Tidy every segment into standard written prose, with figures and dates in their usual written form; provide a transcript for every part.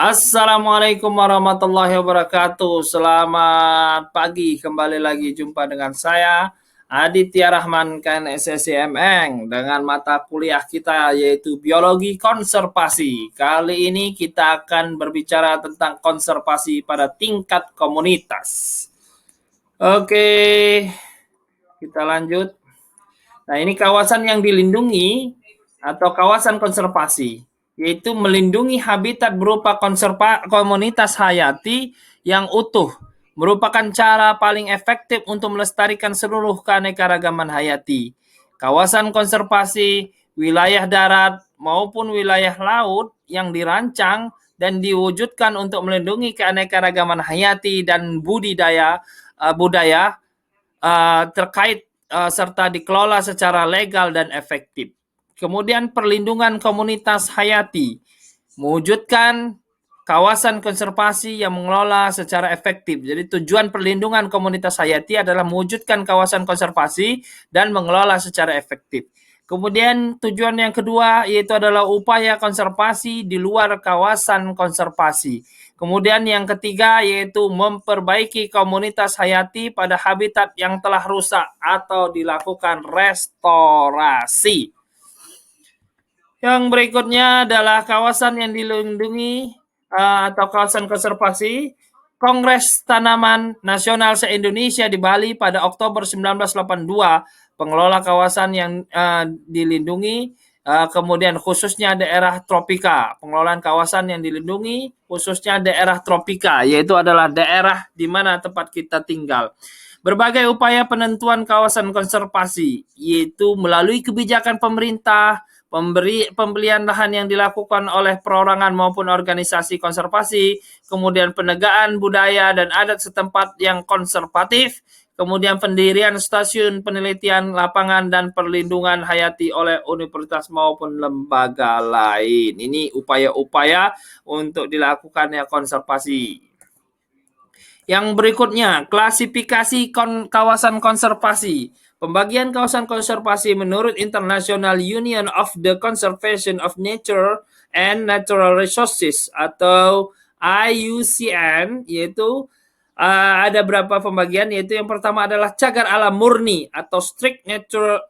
Assalamualaikum warahmatullahi wabarakatuh. Selamat pagi, kembali lagi jumpa dengan saya Aditya Rahman KNSSIMN dengan mata kuliah kita yaitu Biologi Konservasi. Kali ini kita akan berbicara tentang konservasi pada tingkat komunitas. Oke, kita lanjut. Nah, ini kawasan yang dilindungi atau kawasan konservasi, yaitu melindungi habitat berupa komunitas hayati yang utuh, merupakan cara paling efektif untuk melestarikan seluruh keanekaragaman hayati. Kawasan konservasi wilayah darat maupun wilayah laut yang dirancang dan diwujudkan untuk melindungi keanekaragaman hayati dan budaya terkait serta dikelola secara legal dan efektif. Kemudian perlindungan komunitas hayati, mewujudkan kawasan konservasi yang mengelola secara efektif. Jadi tujuan perlindungan komunitas hayati adalah mewujudkan kawasan konservasi dan mengelola secara efektif. Kemudian tujuan yang kedua yaitu adalah upaya konservasi di luar kawasan konservasi. Kemudian yang ketiga yaitu memperbaiki komunitas hayati pada habitat yang telah rusak atau dilakukan restorasi. Yang berikutnya adalah kawasan yang dilindungi atau kawasan konservasi. Kongres Tanaman Nasional se-Indonesia di Bali pada Oktober 1982, pengelola kawasan yang dilindungi, kemudian khususnya daerah tropika. Pengelolaan kawasan yang dilindungi khususnya daerah tropika, yaitu adalah daerah di mana tempat kita tinggal. Berbagai upaya penentuan kawasan konservasi, yaitu melalui kebijakan pemerintah, pembelian lahan yang dilakukan oleh perorangan maupun organisasi konservasi, kemudian penegakan budaya dan adat setempat yang konservatif, kemudian pendirian stasiun penelitian lapangan dan perlindungan hayati oleh universitas maupun lembaga lain. Ini upaya-upaya untuk dilakukannya konservasi. Yang berikutnya, klasifikasi kawasan konservasi. Pembagian kawasan konservasi menurut International Union of the Conservation of Nature and Natural Resources atau IUCN, yaitu ada berapa pembagian, yaitu yang pertama adalah cagar alam murni atau strict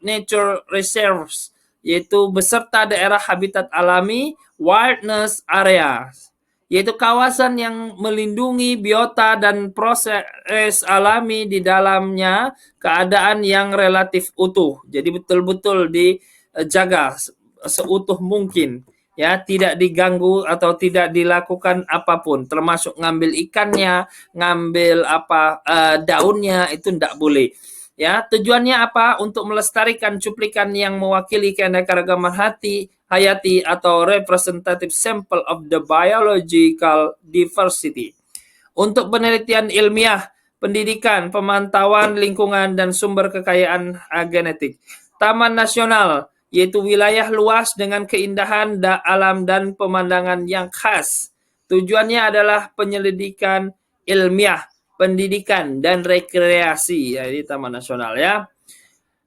nature reserves, yaitu beserta daerah habitat alami, wilderness areas, yaitu kawasan yang melindungi biota dan proses alami di dalamnya keadaan yang relatif utuh. Jadi betul-betul dijaga seutuh mungkin, ya, tidak diganggu atau tidak dilakukan apapun, termasuk ngambil ikannya, ngambil daunnya, itu tidak boleh. Ya, tujuannya apa? Untuk melestarikan cuplikan yang mewakili keanekaragaman hayati atau representative sample of the biological diversity. Untuk penelitian ilmiah, pendidikan, pemantauan lingkungan dan sumber kekayaan genetik. Taman nasional, yaitu wilayah luas dengan keindahan alam dan pemandangan yang khas. Tujuannya adalah penyelidikan ilmiah, pendidikan, dan rekreasi, ya, di Taman Nasional, ya.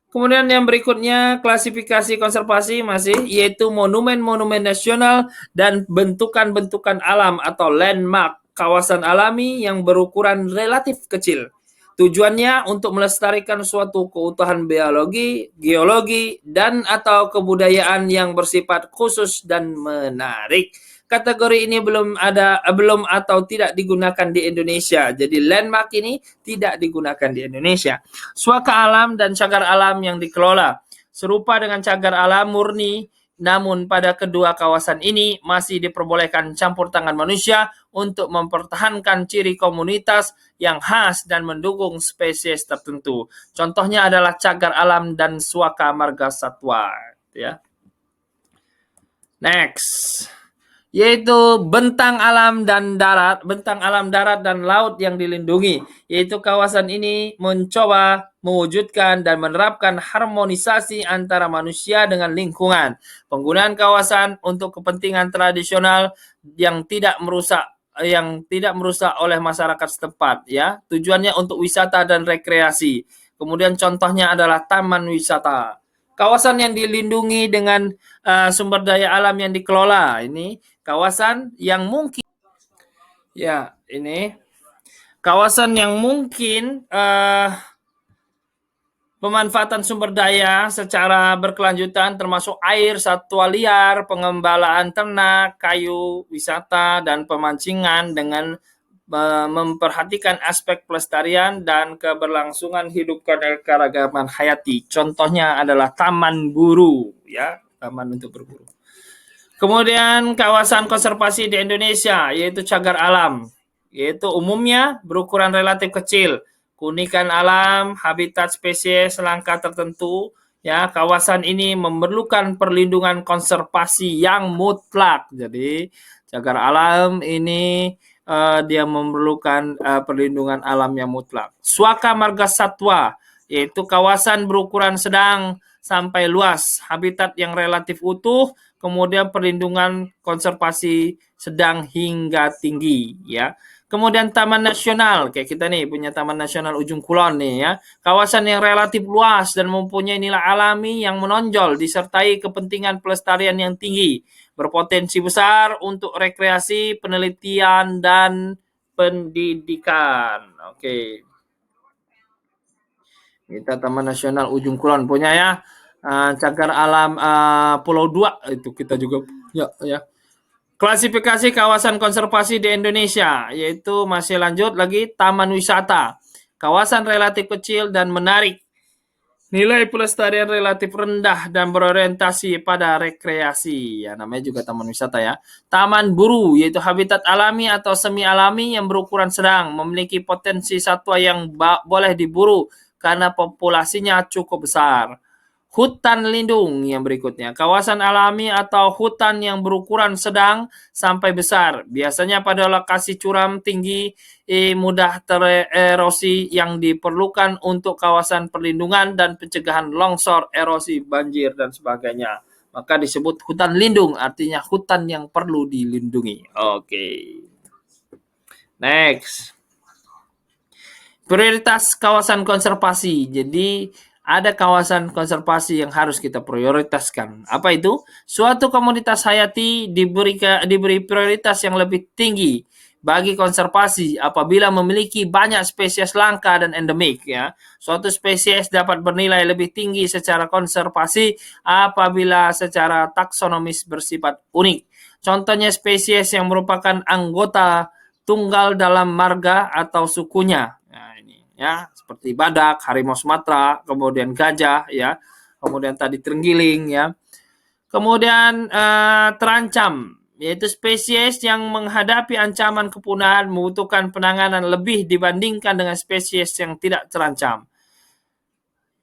Kemudian yang berikutnya, klasifikasi konservasi masih, yaitu monumen-monumen nasional dan bentukan-bentukan alam atau landmark, kawasan alami yang berukuran relatif kecil. Tujuannya untuk melestarikan suatu keutuhan biologi, geologi, dan atau kebudayaan yang bersifat khusus dan menarik. Kategori ini belum atau tidak digunakan di Indonesia. Jadi landmark ini tidak digunakan di Indonesia. Suaka alam dan cagar alam yang dikelola serupa dengan cagar alam murni, namun pada kedua kawasan ini masih diperbolehkan campur tangan manusia untuk mempertahankan ciri komunitas yang khas dan mendukung spesies tertentu. Contohnya adalah cagar alam dan suaka marga satwa, ya. Next, yaitu bentang alam darat dan laut yang dilindungi, yaitu kawasan ini mencoba mewujudkan dan menerapkan harmonisasi antara manusia dengan lingkungan. Penggunaan kawasan untuk kepentingan tradisional yang tidak merusak oleh masyarakat setempat, ya. Tujuannya untuk wisata dan rekreasi. Kemudian contohnya adalah taman wisata. Kawasan yang dilindungi dengan sumber daya alam yang dikelola, ini kawasan yang mungkin Ya, ini kawasan yang mungkin pemanfaatan sumber daya secara berkelanjutan termasuk air, satwa liar, pengembalaan ternak, kayu, wisata, dan pemancingan dengan memperhatikan aspek pelestarian dan keberlangsungan hidup keanekaragaman hayati. Contohnya adalah taman buru, ya, taman untuk berburu. Kemudian kawasan konservasi di Indonesia yaitu cagar alam, yaitu umumnya berukuran relatif kecil, keunikan alam, habitat spesies langka tertentu. Ya, kawasan ini memerlukan perlindungan konservasi yang mutlak. Jadi, cagar alam ini dia memerlukan perlindungan alam yang mutlak. Suaka marga satwa, yaitu kawasan berukuran sedang sampai luas, habitat yang relatif utuh, kemudian perlindungan konservasi sedang hingga tinggi, ya. Kemudian taman nasional, kayak kita nih punya Taman Nasional Ujung Kulon nih, ya. Kawasan yang relatif luas dan mempunyai nilai alami yang menonjol disertai kepentingan pelestarian yang tinggi, berpotensi besar untuk rekreasi, penelitian, dan pendidikan. Oke. Kita Taman Nasional Ujung Kulon punya, ya. Cagar alam Pulau 2 itu kita juga punya, ya. Klasifikasi kawasan konservasi di Indonesia yaitu masih lanjut lagi taman wisata. Kawasan relatif kecil dan menarik. Nilai pelestarian relatif rendah dan berorientasi pada rekreasi. Ya, namanya juga taman wisata, ya. Taman buru yaitu habitat alami atau semi alami yang berukuran sedang, memiliki potensi satwa yang boleh diburu karena populasinya cukup besar. Hutan lindung yang berikutnya, kawasan alami atau hutan yang berukuran sedang sampai besar, biasanya pada lokasi curam tinggi, mudah tererosi yang diperlukan untuk kawasan perlindungan dan pencegahan longsor, erosi, banjir, dan sebagainya. Maka disebut hutan lindung, artinya hutan yang perlu dilindungi. Oke. Next. Prioritas kawasan konservasi. Jadi ada kawasan konservasi yang harus kita prioritaskan. Apa itu? Suatu komunitas hayati diberi prioritas yang lebih tinggi bagi konservasi apabila memiliki banyak spesies langka dan endemik, ya. Suatu spesies dapat bernilai lebih tinggi secara konservasi apabila secara taksonomis bersifat unik. Contohnya spesies yang merupakan anggota tunggal dalam marga atau sukunya. Nah, ini, ya, seperti badak, harimau Sumatera, kemudian gajah, ya, kemudian tadi terenggiling, ya. Kemudian terancam, yaitu spesies yang menghadapi ancaman kepunahan membutuhkan penanganan lebih dibandingkan dengan spesies yang tidak terancam.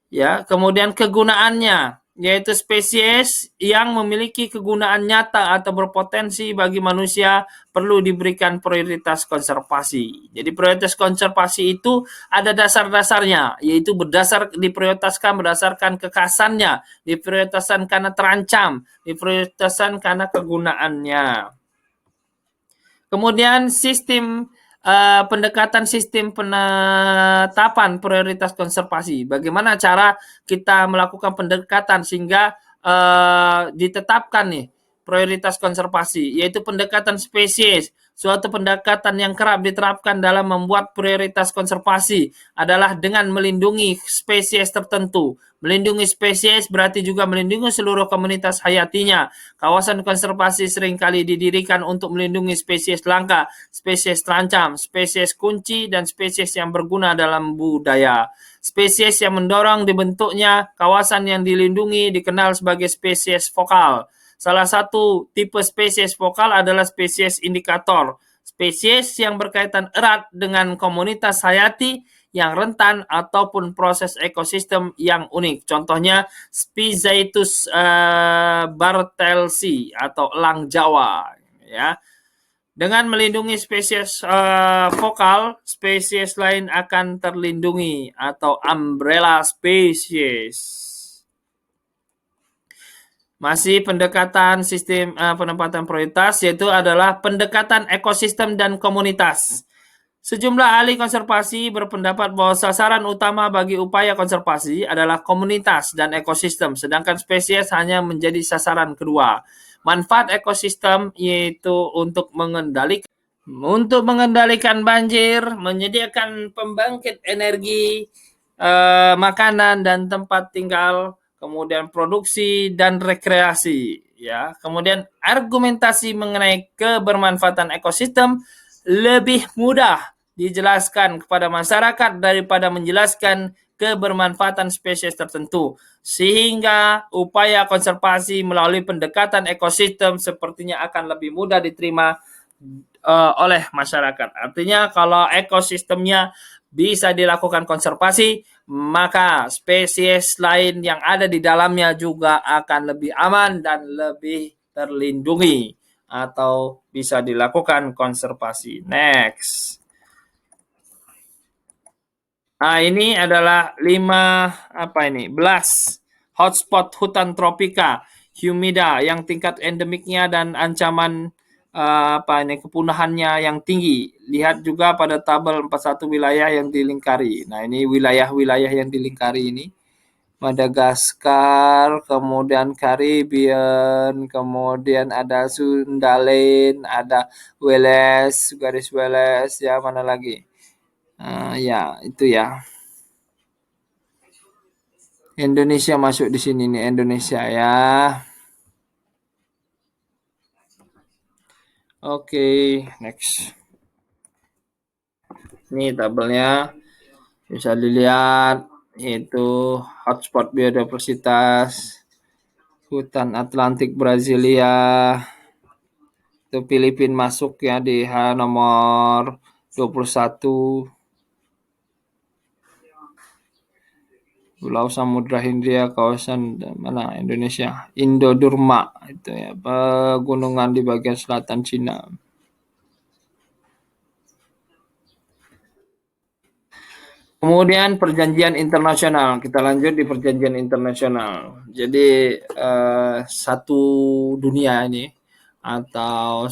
Ya, kemudian kegunaannya, yaitu spesies yang memiliki kegunaan nyata atau berpotensi bagi manusia perlu diberikan prioritas konservasi. Jadi prioritas konservasi itu ada dasar-dasarnya, yaitu diprioritaskan berdasarkan kekhasannya, diprioritaskan karena terancam, diprioritaskan karena kegunaannya. Kemudian pendekatan sistem penetapan prioritas konservasi. Bagaimana cara kita melakukan pendekatan sehingga ditetapkan nih prioritas konservasi, yaitu pendekatan spesies. Suatu pendekatan yang kerap diterapkan dalam membuat prioritas konservasi adalah dengan melindungi spesies tertentu. Melindungi spesies berarti juga melindungi seluruh komunitas hayatinya. Kawasan konservasi seringkali didirikan untuk melindungi spesies langka, spesies terancam, spesies kunci, dan spesies yang berguna dalam budaya. Spesies yang mendorong dibentuknya kawasan yang dilindungi dikenal sebagai spesies vokal. Salah satu tipe spesies vokal adalah spesies indikator, spesies yang berkaitan erat dengan komunitas hayati yang rentan ataupun proses ekosistem yang unik. Contohnya Spizaitus bartelsi atau elang Jawa, ya. Dengan melindungi spesies vokal, spesies lain akan terlindungi atau umbrella species. Masih pendekatan sistem penempatan prioritas, yaitu adalah pendekatan ekosistem dan komunitas. Sejumlah ahli konservasi berpendapat bahwa sasaran utama bagi upaya konservasi adalah komunitas dan ekosistem, sedangkan spesies hanya menjadi sasaran kedua. Manfaat ekosistem yaitu untuk mengendalikan Untuk mengendalikan banjir, menyediakan pembangkit energi, makanan dan tempat tinggal, kemudian produksi dan rekreasi, ya. Kemudian argumentasi mengenai kebermanfaatan ekosistem lebih mudah dijelaskan kepada masyarakat daripada menjelaskan kebermanfaatan spesies tertentu. Sehingga upaya konservasi melalui pendekatan ekosistem sepertinya akan lebih mudah diterima oleh masyarakat. Artinya kalau ekosistemnya bisa dilakukan konservasi, maka spesies lain yang ada di dalamnya juga akan lebih aman dan lebih terlindungi atau bisa dilakukan konservasi. Next. Nah, ini adalah 11 hotspot hutan tropika humida yang tingkat endemiknya dan ancaman kepunahannya yang tinggi. Lihat juga pada tabel 41 wilayah yang dilingkari. Nah, ini wilayah-wilayah yang dilingkari ini. Madagaskar, kemudian Caribbean, kemudian ada Sundalen, ada Wales, garis Wales, ya mana lagi? Ya, itu ya. Indonesia masuk di sini nih, Indonesia ya. Oke, next. Ini tabelnya bisa dilihat itu hotspot biodiversitas hutan Atlantik Brasilia. Itu Filipina masuk ya di nomor 21. Pulau Samudra Hindia kawasan mana Indonesia Indodurma itu ya pegunungan di bagian selatan Cina. Kemudian perjanjian internasional, kita lanjut di perjanjian internasional. Jadi satu dunia ini atau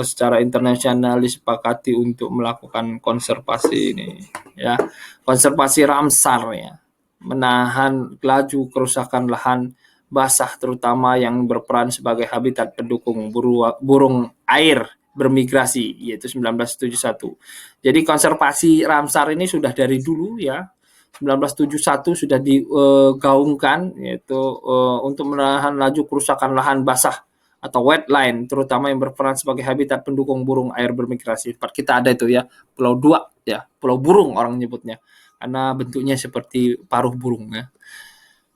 secara internasional disepakati untuk melakukan konservasi ini ya. Konservasi Ramsar ya. Menahan laju kerusakan lahan basah terutama yang berperan sebagai habitat pendukung burung air bermigrasi yaitu 1971. Jadi konservasi Ramsar ini sudah dari dulu ya. 1971 sudah digaungkan yaitu untuk menahan laju kerusakan lahan basah atau wetland terutama yang berperan sebagai habitat pendukung burung air bermigrasi. Tempat kita ada itu ya, Pulau 2 ya, Pulau Burung orang nyebutnya. Karena bentuknya seperti paruh burung ya.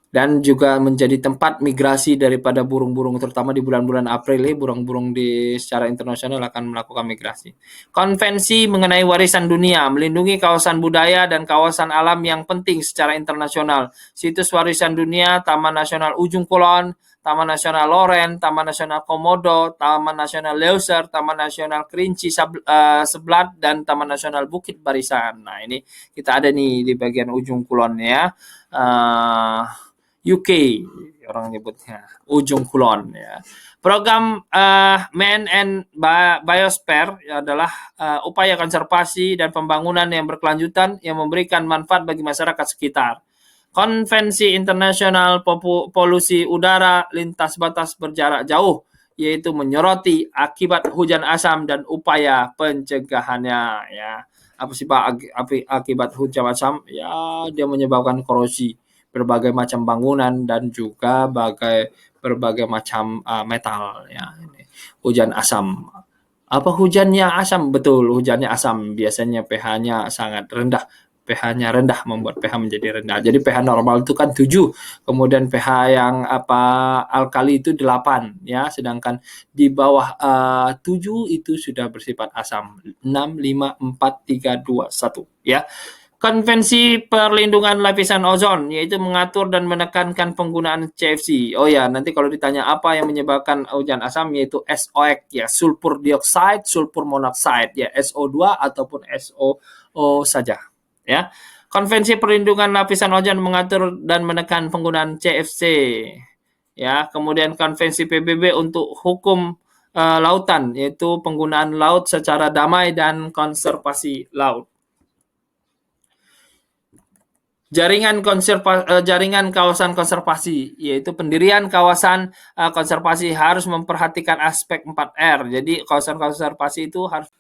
Dan juga menjadi tempat migrasi daripada burung-burung terutama di bulan-bulan April ini burung-burung secara internasional akan melakukan migrasi. Konvensi mengenai warisan dunia melindungi kawasan budaya dan kawasan alam yang penting secara internasional. Situs warisan dunia Taman Nasional Ujung Kulon, Taman Nasional Loren, Taman Nasional Komodo, Taman Nasional Leuser, Taman Nasional Kerinci Seblat, dan Taman Nasional Bukit Barisan. Nah, ini kita ada nih di bagian ujung kulon ya. UK orang nyebutnya ujung kulon ya. Program Man and Biosphere adalah upaya konservasi dan pembangunan yang berkelanjutan yang memberikan manfaat bagi masyarakat sekitar. Konvensi Internasional Polusi Udara Lintas Batas Berjarak Jauh yaitu menyoroti akibat hujan asam dan upaya pencegahannya ya. Apa sih Pak akibat hujan asam? Ya dia menyebabkan korosi berbagai macam bangunan dan juga berbagai macam metal ya. Hujan asam. Apa hujannya asam? Betul, hujannya asam. Biasanya pH-nya sangat rendah. pH-nya rendah membuat pH menjadi rendah. Jadi pH normal itu kan 7, kemudian pH yang alkali itu 8 ya, sedangkan di bawah 7 itu sudah bersifat asam. 6 5 4 3 2 1 ya. Konvensi Perlindungan Lapisan Ozon, yaitu mengatur dan menekankan penggunaan CFC. Oh ya, nanti kalau ditanya apa yang menyebabkan hujan asam, yaitu SOx, ya, sulfur dioxide, sulfur monoxide, ya, SO2 ataupun SOO saja. Ya. Konvensi Perlindungan Lapisan Ozon mengatur dan menekan penggunaan CFC. Ya, kemudian konvensi PBB untuk hukum lautan, yaitu penggunaan laut secara damai dan konservasi laut. Jaringan kawasan konservasi, yaitu pendirian kawasan konservasi harus memperhatikan aspek 4R. Jadi kawasan konservasi itu harus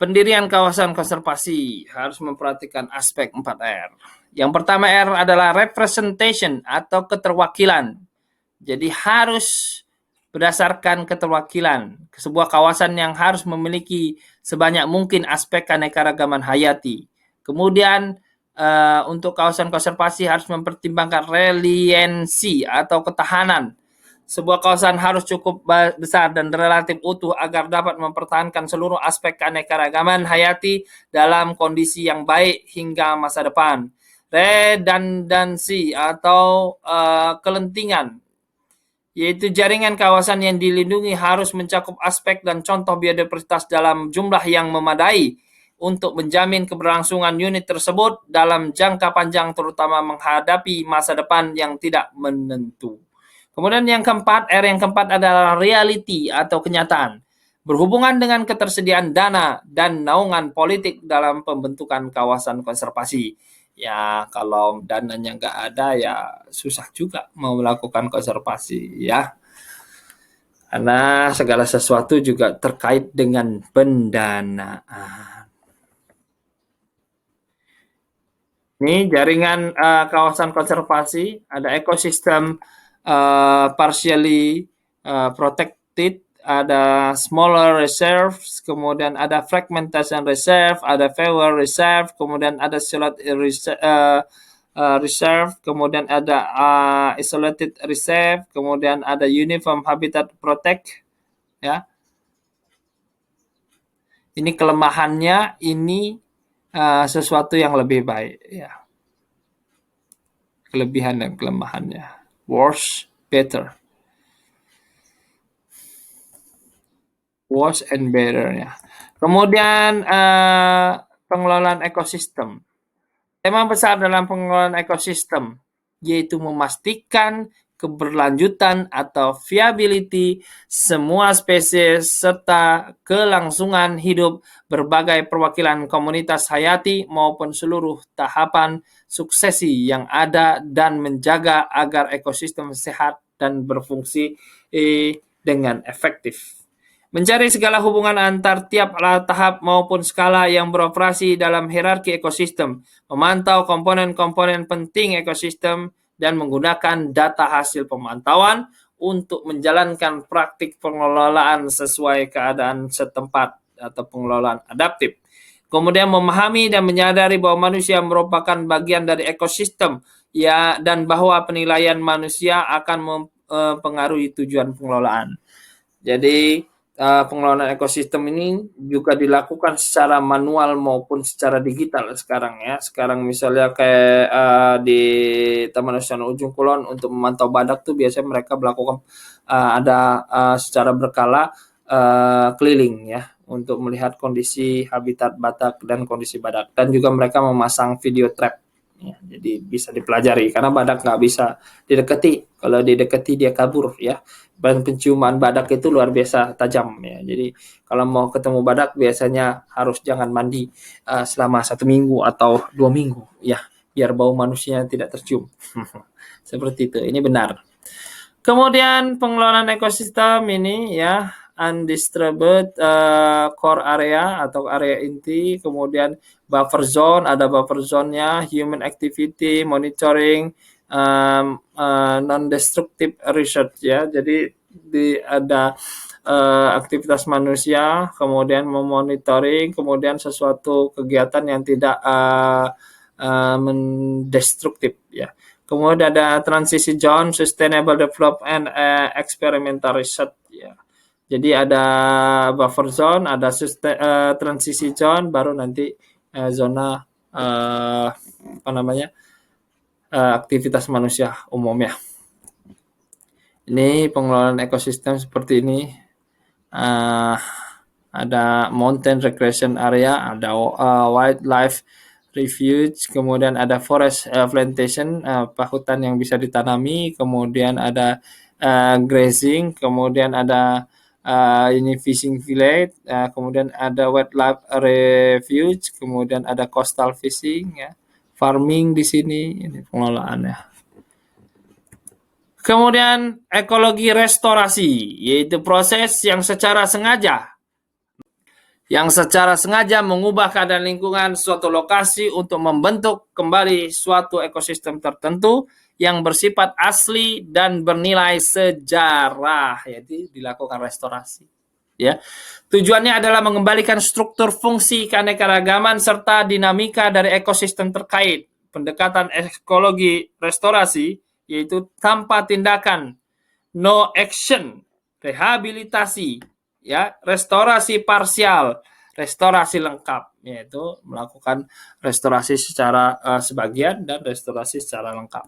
Pendirian kawasan konservasi harus memperhatikan aspek 4R. Yang pertama R adalah representation atau keterwakilan. Jadi harus berdasarkan keterwakilan. Sebuah kawasan yang harus memiliki sebanyak mungkin aspek keanekaragaman hayati. Kemudian untuk kawasan konservasi harus mempertimbangkan resiliensi atau ketahanan. Sebuah kawasan harus cukup besar dan relatif utuh agar dapat mempertahankan seluruh aspek keanekaragaman hayati dalam kondisi yang baik hingga masa depan. Redundancy atau kelentingan, yaitu jaringan kawasan yang dilindungi harus mencakup aspek dan contoh biodiversitas dalam jumlah yang memadai untuk menjamin keberlangsungan unit tersebut dalam jangka panjang, terutama menghadapi masa depan yang tidak menentu. Kemudian yang keempat, R yang keempat adalah reality atau kenyataan. Berhubungan dengan ketersediaan dana dan naungan politik dalam pembentukan kawasan konservasi. Ya, kalau dananya nggak ada ya susah juga mau melakukan konservasi ya. Karena segala sesuatu juga terkait dengan pendanaan. Ini jaringan kawasan konservasi, ada ekosistem partially protected, ada smaller reserves, kemudian ada fragmentation reserve, ada fewer reserve, kemudian ada reserve, kemudian ada isolated reserve, kemudian ada uniform habitat protect, ya. Ini kelemahannya, ini sesuatu yang lebih baik, ya. Kelebihan dan kelemahannya. Worse, better. Worse and better, ya. Kemudian pengelolaan ekosistem. Tema besar dalam pengelolaan ekosistem yaitu memastikan keberlanjutan atau viability semua spesies serta kelangsungan hidup berbagai perwakilan komunitas hayati maupun seluruh tahapan suksesi yang ada dan menjaga agar ekosistem sehat dan berfungsi dengan efektif. Mencari segala hubungan antar tiap tahap maupun skala yang beroperasi dalam hierarki ekosistem, memantau komponen-komponen penting ekosistem, dan menggunakan data hasil pemantauan untuk menjalankan praktik pengelolaan sesuai keadaan setempat atau pengelolaan adaptif. Kemudian memahami dan menyadari bahwa manusia merupakan bagian dari ekosistem ya, dan bahwa penilaian manusia akan mempengaruhi tujuan pengelolaan. Jadi pengelolaan ekosistem ini juga dilakukan secara manual maupun secara digital sekarang ya. Sekarang misalnya kayak di Taman Nasional Ujung Kulon untuk memantau badak tuh biasanya mereka melakukan ada secara berkala keliling ya untuk melihat kondisi habitat badak dan kondisi badak, dan juga mereka memasang video trap. Ya, jadi bisa dipelajari karena badak nggak bisa didekati. Kalau didekati dia kabur ya. Dan penciuman badak itu luar biasa tajam ya. Jadi kalau mau ketemu badak biasanya harus jangan mandi selama 1 minggu atau 2 minggu ya, biar bau manusia tidak tercium. Seperti itu. Ini benar. Kemudian pengelolaan ekosistem ini ya, undisturbed core area atau area inti, kemudian buffer zone, ada buffer zone-nya, human activity, monitoring, non-destructive research ya. Jadi ada aktivitas manusia, kemudian memonitoring, kemudian sesuatu kegiatan yang tidak mendestruktif ya. Kemudian ada transisi zone, sustainable development, experimental research ya. Jadi ada buffer zone, ada transisi zone, baru nanti zona aktivitas manusia umumnya. Ini pengelolaan ekosistem seperti ini. Ada mountain recreation area, ada wildlife refuge, kemudian ada forest plantation, hutan yang bisa ditanami, kemudian ada grazing, kemudian ada ini fishing village, kemudian ada wildlife refuge, kemudian ada coastal fishing ya, farming di sini, ini pengelolaannya. Kemudian ekologi restorasi, yaitu proses yang secara sengaja yang secara sengaja mengubah keadaan lingkungan suatu lokasi untuk membentuk kembali suatu ekosistem tertentu yang bersifat asli dan bernilai sejarah, yaitu dilakukan restorasi. Ya, tujuannya adalah mengembalikan struktur fungsi keanekaragaman serta dinamika dari ekosistem terkait. Pendekatan ekologi restorasi yaitu tanpa tindakan, no action, rehabilitasi, ya, restorasi parsial, restorasi lengkap, yaitu melakukan restorasi secara sebagian dan restorasi secara lengkap.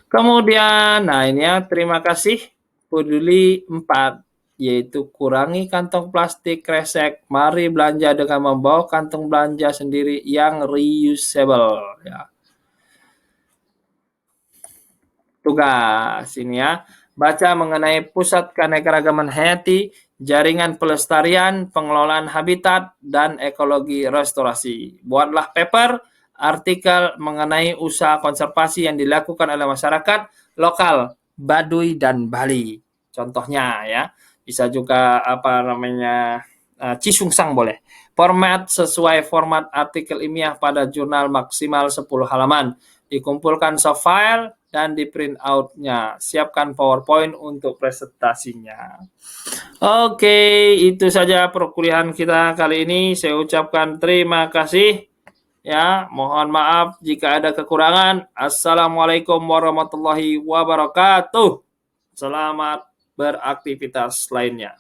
Kemudian, nah ini ya, terima kasih. Peduli 4, yaitu kurangi kantong plastik kresek. Mari belanja dengan membawa kantong belanja sendiri yang reusable. Ya. Tugas ini ya, baca mengenai Pusat Keanekaragaman Hayati, Jaringan Pelestarian, Pengelolaan Habitat, dan Ekologi Restorasi. Buatlah paper, artikel mengenai usaha konservasi yang dilakukan oleh masyarakat lokal, Baduy dan Bali. Contohnya ya, bisa juga apa namanya Cisungsang boleh. Format sesuai format artikel ilmiah pada jurnal maksimal 10 halaman. Dikumpulkan soft file dan di print out-nya. Siapkan PowerPoint untuk presentasinya. Oke, itu saja perkuliahan kita kali ini. Saya ucapkan terima kasih. Ya, mohon maaf jika ada kekurangan. Assalamualaikum warahmatullahi wabarakatuh. Selamat beraktivitas lainnya.